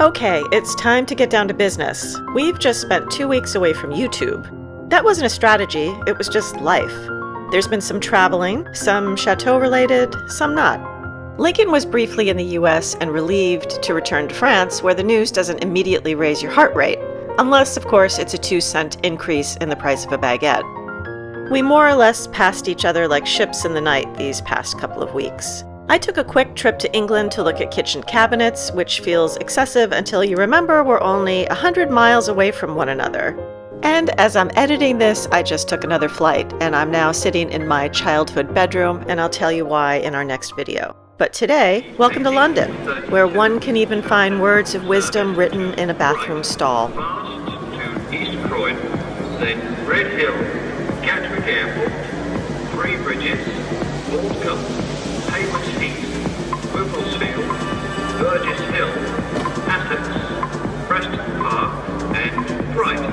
Okay, it's time to get down to business. We've just spent 2 weeks away from YouTube. That wasn't a strategy, it was just life. There's been some traveling, some chateau related, some not. Lincoln was briefly in the US and relieved to return to France, where the news doesn't immediately raise your heart rate, unless, of course, it's a 2-cent increase in the price of a baguette. We more or less passed each other like ships in the night these past couple of weeks. I took a quick trip to England to look at kitchen cabinets, which feels excessive until you remember we're only 100 miles away from one another. And as I'm editing this, I just took another flight, and I'm now sitting in my childhood bedroom, and I'll tell you why in our next video. But today, welcome to London, where one can even find words of wisdom written in a bathroom stall. To East Croydon, then Red Hill, Gatwick Airport, Three Bridges, Aldcombe, Haywards Heath, Whipplesfield, Burgess Hill, Essex, Preston Park, and Brighton.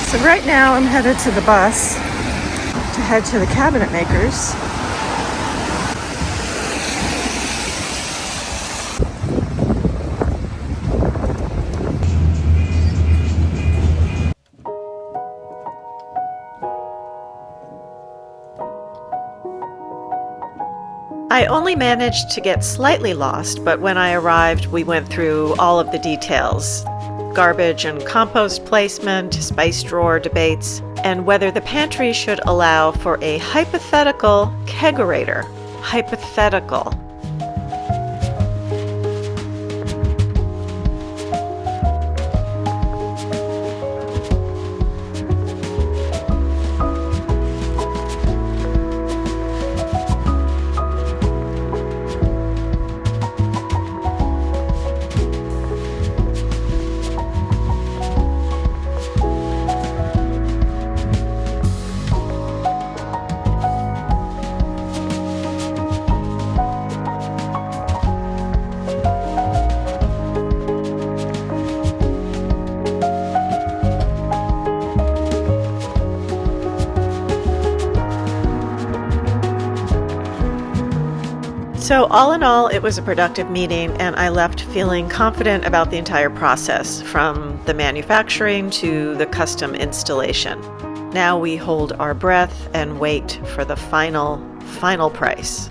So right now I'm headed to the bus to head to the cabinet makers. I only managed to get slightly lost, but when I arrived, we went through all of the details. Garbage and compost placement, spice drawer debates, and whether the pantry should allow for a hypothetical kegerator. Hypothetical. So all in all, it was a productive meeting, and I left feeling confident about the entire process, from the manufacturing to the custom installation. Now we hold our breath and wait for the final price.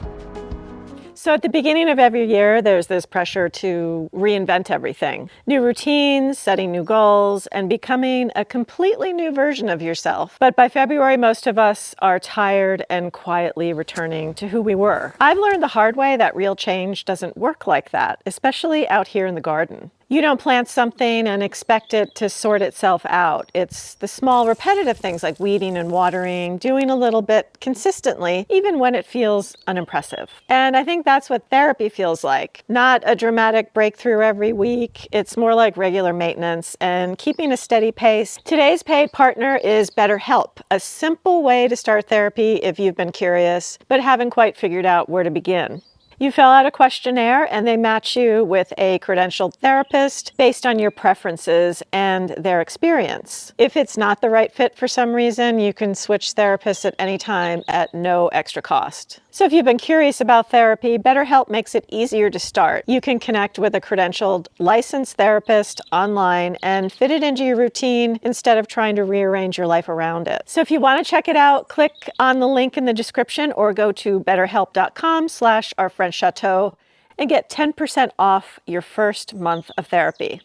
So at the beginning of every year, there's this pressure to reinvent everything. New routines, setting new goals, and becoming a completely new version of yourself. But by February, most of us are tired and quietly returning to who we were. I've learned the hard way that real change doesn't work like that, especially out here in the garden. You don't plant something and expect it to sort itself out. It's the small repetitive things like weeding and watering, doing a little bit consistently, even when it feels unimpressive. And I think that's what therapy feels like. Not a dramatic breakthrough every week. It's more like regular maintenance and keeping a steady pace. Today's paid partner is BetterHelp, a simple way to start therapy if you've been curious, but haven't quite figured out where to begin. You fill out a questionnaire and they match you with a credentialed therapist based on your preferences and their experience. If it's not the right fit for some reason, you can switch therapists at any time at no extra cost. So if you've been curious about therapy, BetterHelp makes it easier to start. You can connect with a credentialed licensed therapist online and fit it into your routine instead of trying to rearrange your life around it. So if you want to check it out, click on the link in the description or go to betterhelp.com/ourfrenchchateau and get 10% off your first month of therapy.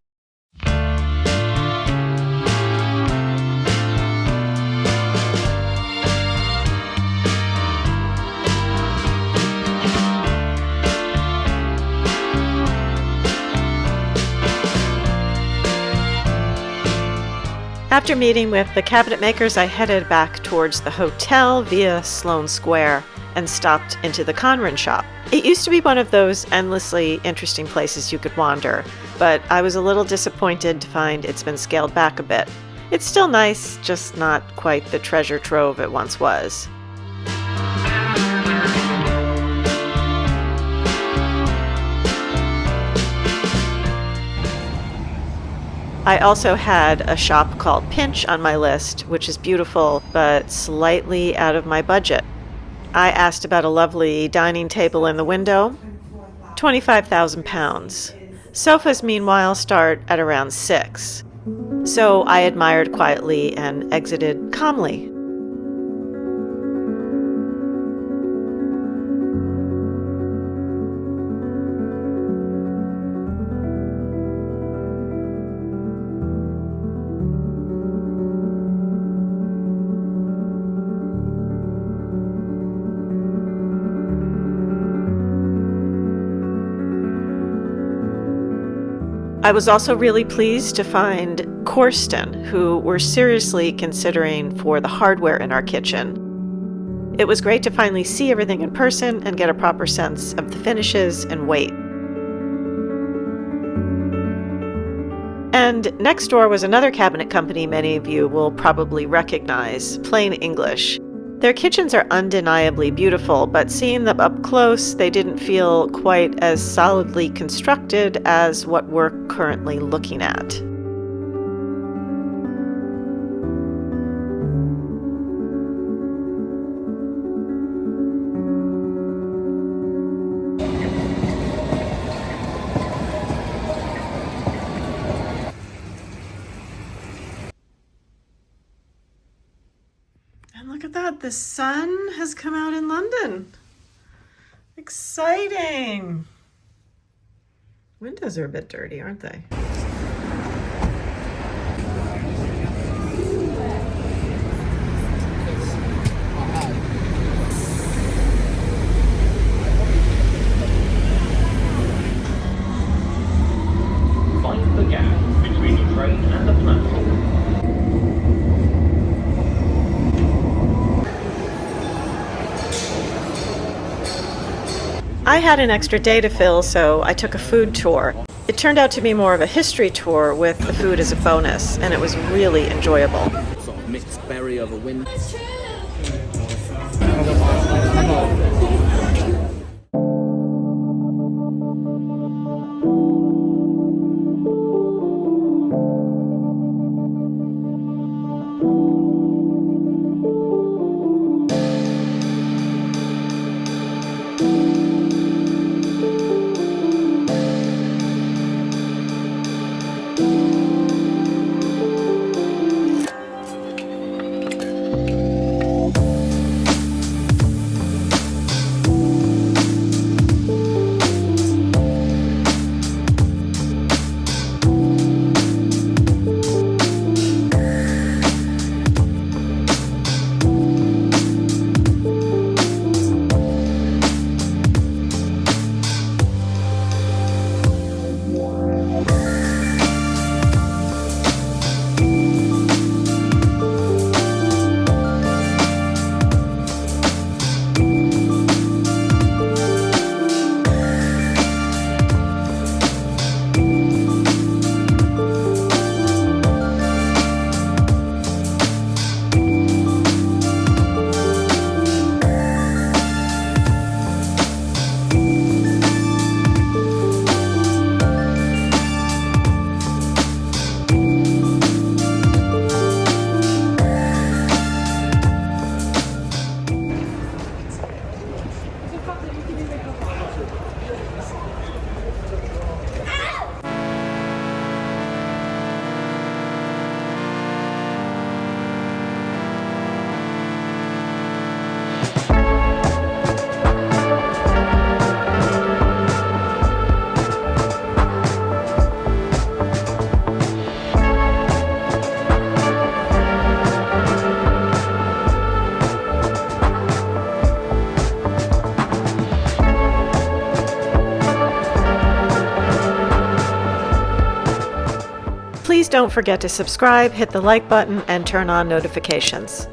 After meeting with the cabinet makers, I headed back towards the hotel via Sloane Square and stopped into the Conran shop. It used to be one of those endlessly interesting places you could wander, but I was a little disappointed to find it's been scaled back a bit. It's still nice, just not quite the treasure trove it once was. I also had a shop called Pinch on my list, which is beautiful, but slightly out of my budget. I asked about a lovely dining table in the window. £25,000. Sofas, meanwhile, start at around $6,000. So I admired quietly and exited calmly. I was also really pleased to find Corsten, who we're seriously considering for the hardware in our kitchen. It was great to finally see everything in person and get a proper sense of the finishes and weight. And next door was another cabinet company many of you will probably recognize, Plain English. Their kitchens are undeniably beautiful, but seeing them up close, they didn't feel quite as solidly constructed as what we're currently looking at. And look at that, the sun has come out in London. Exciting. Windows are a bit dirty, aren't they? Find the gap between the train and the platform. I had an extra day to fill, so I took a food tour. It turned out to be more of a history tour with the food as a bonus, and it was really enjoyable. Sort of mixed berry over wind. Please don't forget to subscribe, hit the like button, and turn on notifications.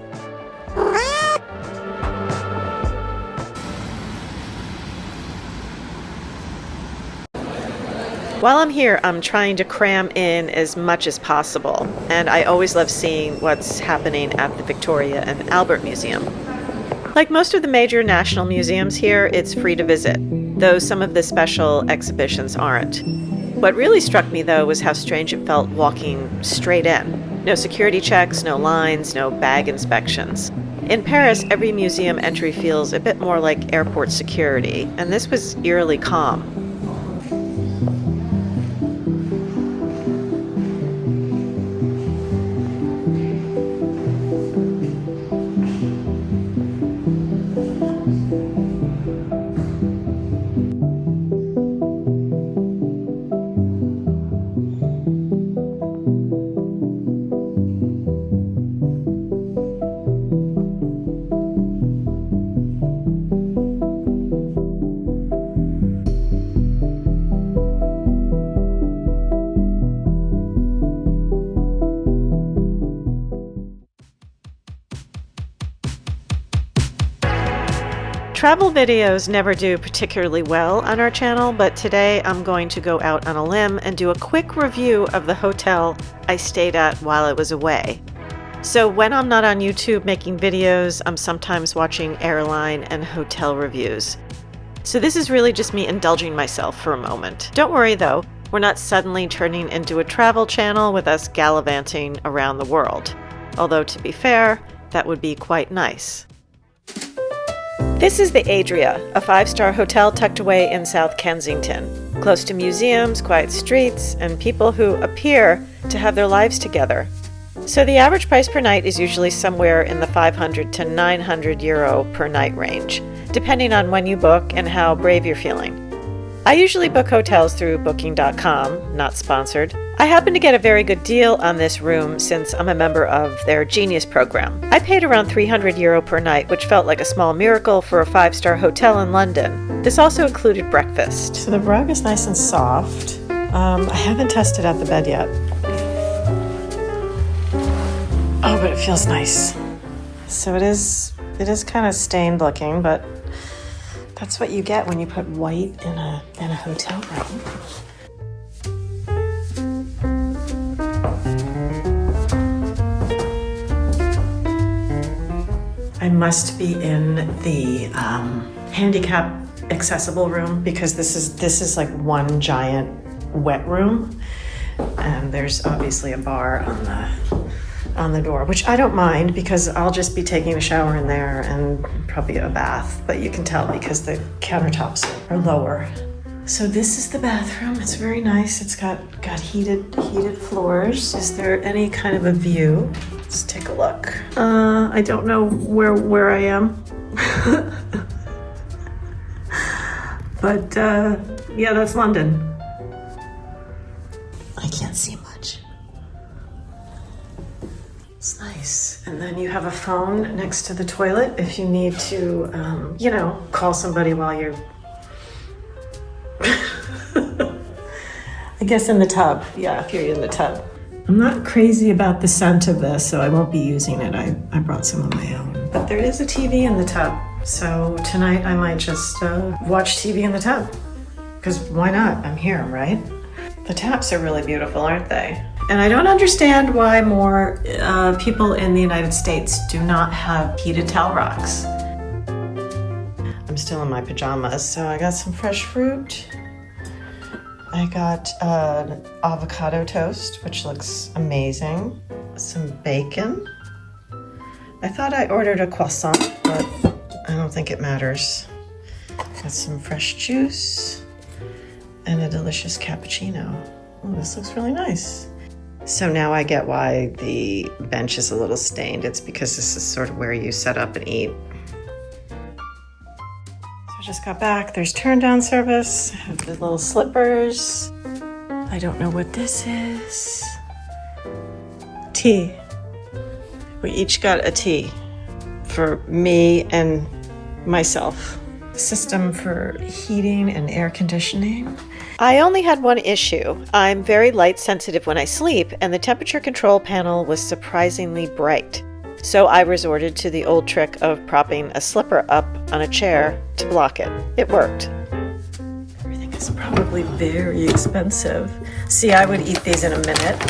While I'm here, I'm trying to cram in as much as possible, and I always love seeing what's happening at the Victoria and Albert Museum. Like most of the major national museums here, it's free to visit, though some of the special exhibitions aren't. What really struck me, though, was how strange it felt walking straight in. No security checks, no lines, no bag inspections. In Paris, every museum entry feels a bit more like airport security, and this was eerily calm. Travel videos never do particularly well on our channel, but today I'm going to go out on a limb and do a quick review of the hotel I stayed at while I was away. So when I'm not on YouTube making videos, I'm sometimes watching airline and hotel reviews. So this is really just me indulging myself for a moment. Don't worry though, we're not suddenly turning into a travel channel with us gallivanting around the world. Although to be fair, that would be quite nice. This is the Adria, a 5-star hotel tucked away in South Kensington, close to museums, quiet streets, and people who appear to have their lives together. So the average price per night is usually somewhere in the 500 to 900 euro per night range, depending on when you book and how brave you're feeling. I usually book hotels through booking.com, not sponsored. I happened to get a very good deal on this room since I'm a member of their Genius program. I paid around 300 euro per night, which felt like a small miracle for a 5-star hotel in London. This also included breakfast. So the rug is nice and soft. I haven't tested out the bed yet. Oh, but it feels nice. So it is kind of stained looking, but that's what you get when you put white in a hotel room. I must be in the handicap accessible room because this is like one giant wet room, and there's obviously a bar on the door, which I don't mind because I'll just be taking a shower in there and probably a bath, but you can tell because the countertops are lower. So this is the bathroom. It's very nice. It's got heated floors. Is there any kind of a view? Let's take a look. I don't know where I am. But yeah, that's London. I can't see much. It's nice. And then you have a phone next to the toilet if you need to, call somebody while you're... I guess in the tub. Yeah, if you're in the tub. I'm not crazy about the scent of this, so I won't be using it. I brought some of my own. But there is a TV in the tub, so tonight I might just watch TV in the tub. Because why not? I'm here, right? The taps are really beautiful, aren't they? And I don't understand why more people in the United States do not have heated towel rocks. I'm still in my pajamas, so I got some fresh fruit. I got an avocado toast, which looks amazing. Some bacon. I thought I ordered a croissant, but I don't think it matters. Got some fresh juice and a delicious cappuccino. Oh, this looks really nice. So now I get why the bench is a little stained. It's because this is sort of where you set up and eat. So I just got back. There's turn down service. I have the little slippers. I don't know what this is. Tea. We each got a tea for me and myself. System for heating and air conditioning. I only had one issue. I'm very light sensitive when I sleep, and the temperature control panel was surprisingly bright. So I resorted to the old trick of propping a slipper up on a chair to block it. It worked. Everything is probably very expensive. See, I would eat these in a minute.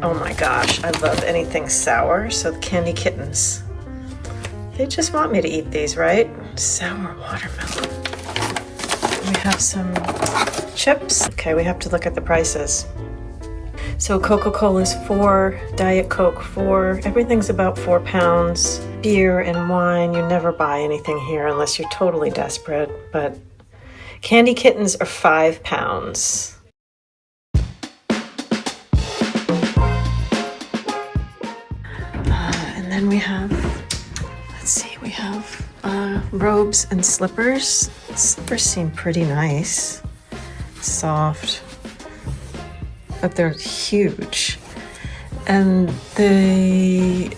Oh my gosh, I love anything sour, so the candy kittens. They just want me to eat these, right? Sour watermelon. We have some chips. Okay, we have to look at the prices. So Coca-Cola is 4, Diet Coke 4, everything's about 4 pounds. Beer and wine, you never buy anything here unless you're totally desperate, but candy kittens are 5 pounds. And then we have, let's see, we have robes and slippers. The slippers seem pretty nice, soft, but they're huge. And the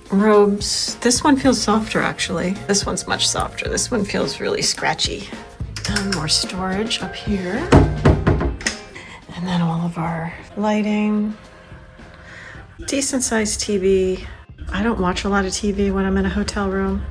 robes, this one feels softer actually. This one's much softer. This one feels really scratchy. And more storage up here. And then all of our lighting. Decent sized TV. I don't watch a lot of TV when I'm in a hotel room.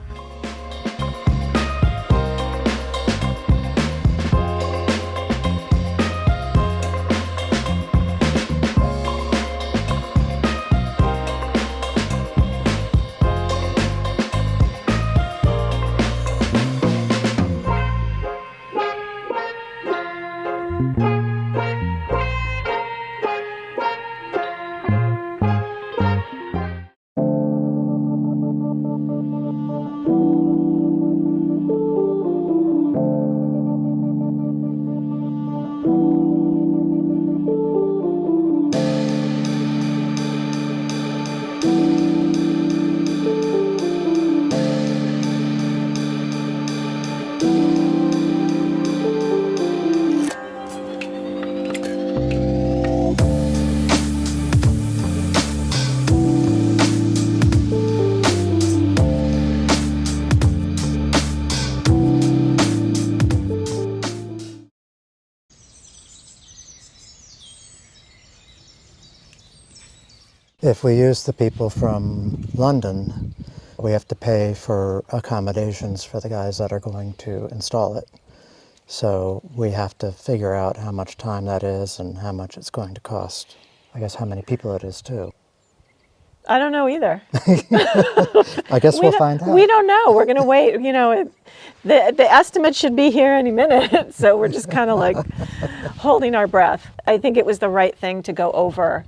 If we use the people from London, we have to pay for accommodations for the guys that are going to install it. So we have to figure out how much time that is and how much it's going to cost. I guess how many people it is too. I don't know either. I guess we'll find out. We don't know. We're going to wait. You know, the estimate should be here any minute. So we're just kind of like holding our breath. I think it was the right thing to go over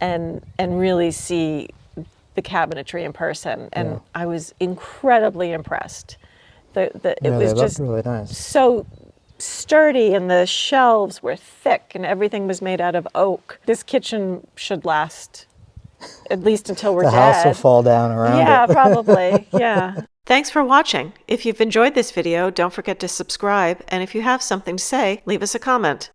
and really see the cabinetry in person. And I was incredibly impressed. It was just really nice. So sturdy, and the shelves were thick, and everything was made out of oak. This kitchen should last at least until we're dead. The house will fall down around it. Yeah, probably. Yeah. Thanks for watching. If you've enjoyed this video, don't forget to subscribe. And if you have something to say, leave us a comment.